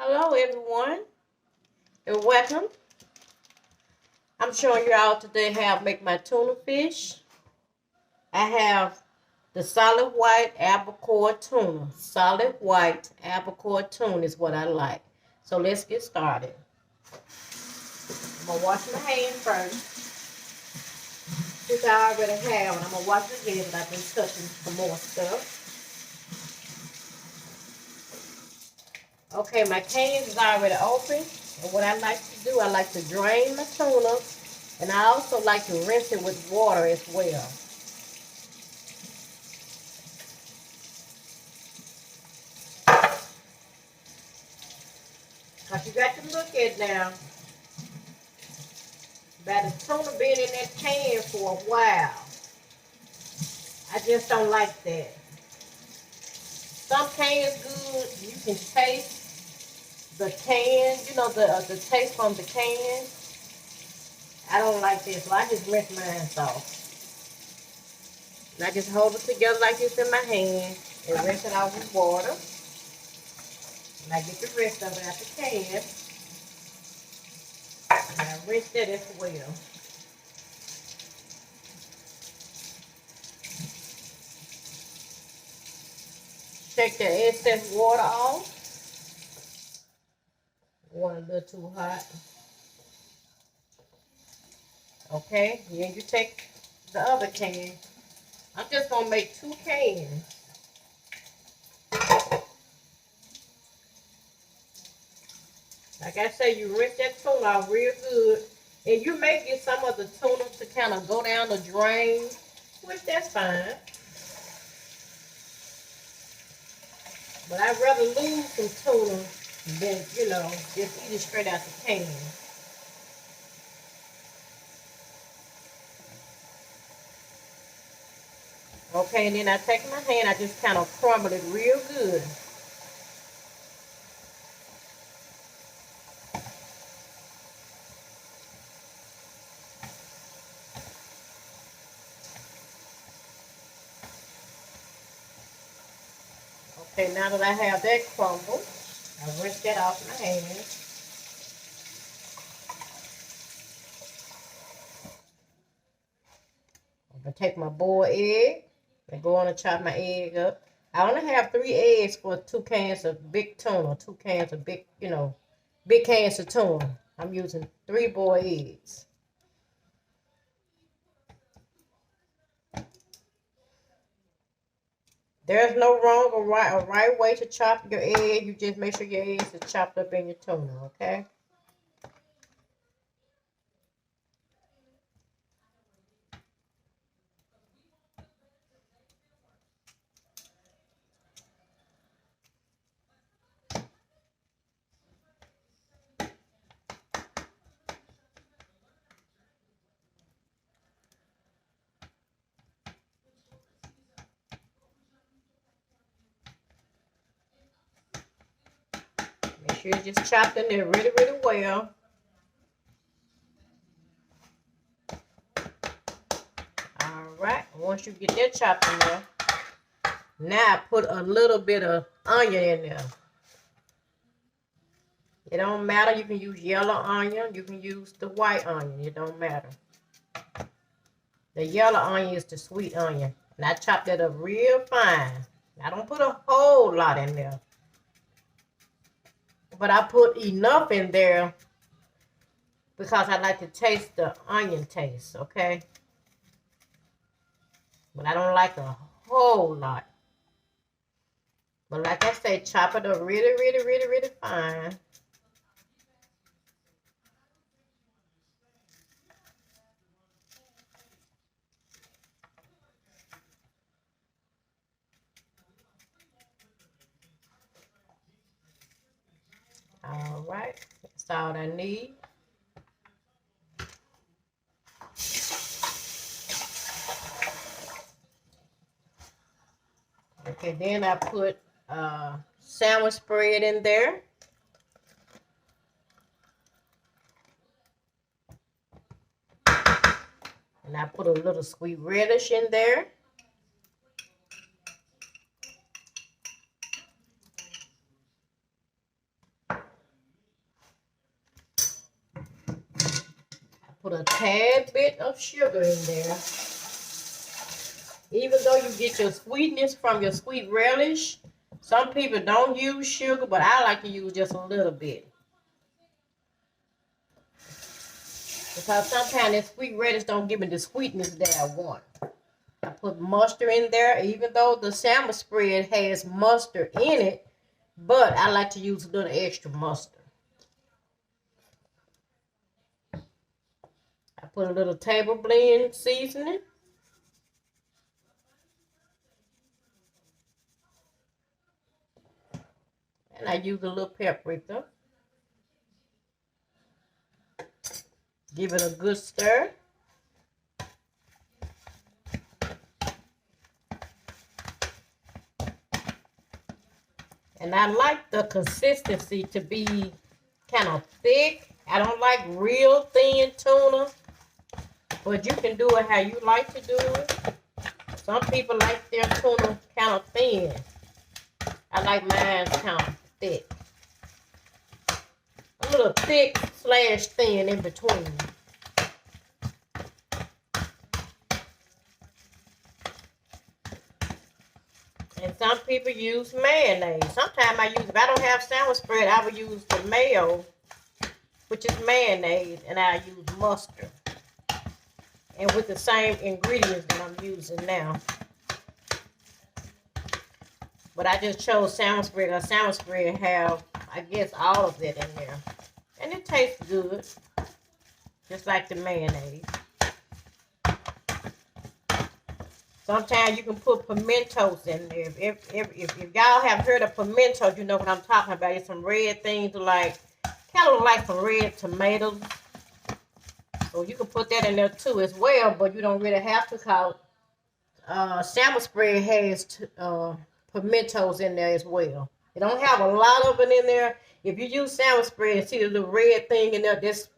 Hello everyone and welcome. I'm showing you all today how to make my tuna fish. I have the solid white albacore tuna. Solid white albacore tuna is what I like. So let's get started. I'm going to wash my hands first. Which I already have, and I'm going to wash the head, but I've been touching some more stuff. Okay, my cans is already open. And what I like to do, I like to drain my tuna. And I also like to rinse it with water as well. Because you got to look at now, by the tuna being in that can for a while, I just don't like that. Some cans good, you can taste the can, you know, the taste from the can. I don't like this, so I just rinse mine off. And I just hold it together like this in my hand and rinse it out with water. And I get the rest of it out the can. And I rinse that as well. Take the excess water off. Water a little too hot. Okay, then you take the other can. I'm just gonna make 2 cans. Like I say, you rinse that tuna out real good. And you may get some of the tuna to kind of go down the drain, which that's fine. But I'd rather lose some tuna than, you know, just eat it straight out the can. Okay, and then I take my hand, I just kind of crumble it real good. Okay, now that I have that crumbled, I rinse that off my hand. I'm going to take my boiled egg and go on and chop my egg up. I only have 3 eggs for 2 cans of big tuna, 2 cans of big, you know, big cans of tuna. I'm using 3 boiled eggs. There's no wrong or right way to chop your egg. You just make sure your eggs are chopped up in your tuna, okay? Make sure you just chop in there really, really well. Alright, once you get that chopped in there, now I put a little bit of onion in there. It don't matter, you can use yellow onion, you can use the white onion, it don't matter. The yellow onion is the sweet onion. And I chopped that up real fine. I don't put a whole lot in there. But I put enough in there because I like to taste the onion taste, okay? But I don't like a whole lot. But like I say, chop it up really, really, really, really fine. All right, that's all I need. Okay, then I put sandwich spread in there. And I put a little sweet relish in there. Put a tad bit of sugar in there. Even though you get your sweetness from your sweet relish, some people don't use sugar, but I like to use just a little bit. Because sometimes that sweet relish don't give me the sweetness that I want. I put mustard in there, even though the salmon spread has mustard in it, but I like to use a little extra mustard. I put a little table blend seasoning. And I use a little paprika. Give it a good stir. And I like the consistency to be kind of thick. I don't like real thin tuna, but you can do it how you like to do it. Some people like their tuna kind of thin. I like mine kind of thick. A little thick / thin in between. And some people use mayonnaise. Sometimes I use, if I don't have sandwich spread, I would use the mayo, which is mayonnaise, and I use mustard. And with the same ingredients that I'm using now. But I just chose sandwich spread because sandwich spread have, I guess, all of that in there. And it tastes good. Just like the mayonnaise. Sometimes you can put pimentos in there. If y'all have heard of pimentos, you know what I'm talking about. It's some red things like, kind of like some red tomatoes. So you can put that in there too as well, but you don't really have to, cause salmon spread has pimentos in there as well. You don't have a lot of it in there. If you use salmon spread, see the little red thing in there, this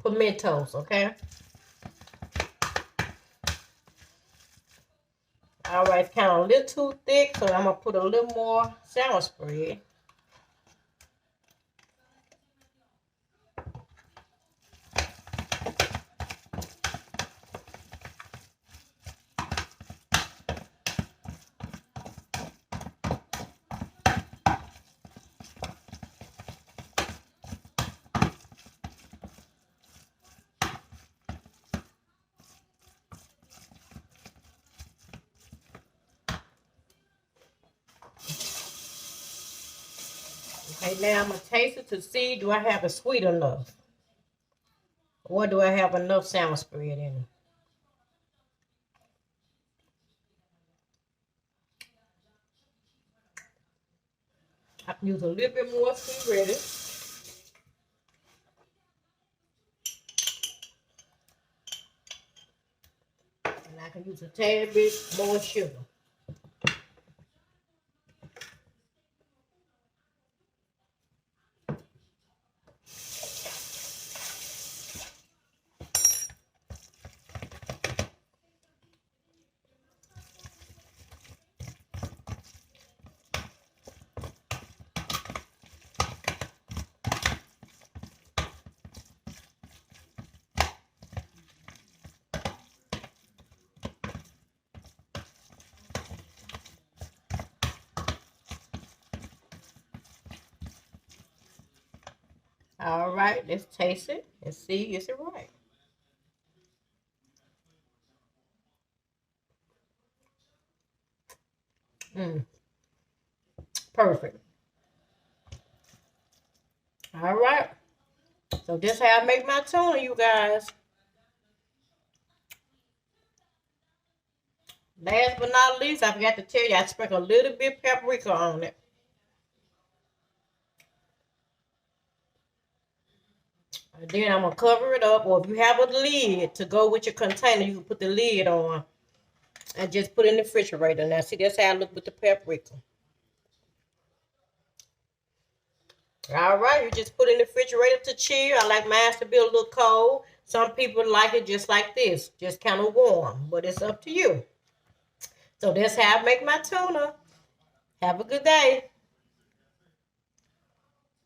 pimentos, okay? All right, it's kind of a little too thick, so I'm going to put a little more salmon spread. Okay, now I'm going to taste it to see, do I have it sweet enough? Or do I have enough salmon spread in it? I can use a little bit more sweet relish. And I can use a tad bit more sugar. All right, let's taste it and see, is it right? Perfect. All right. So this is how I make my tuna, you guys. Last but not least, I forgot to tell you, I sprinkle a little bit of paprika on it. And then I'm going to cover it up. Or if you have a lid to go with your container, you can put the lid on. And just put it in the refrigerator. Now, see, that's how I look with the paprika. All right, you just put it in the refrigerator to chill. I like mine to be a little cold. Some people like it just like this, just kind of warm. But it's up to you. So that's how I make my tuna. Have a good day.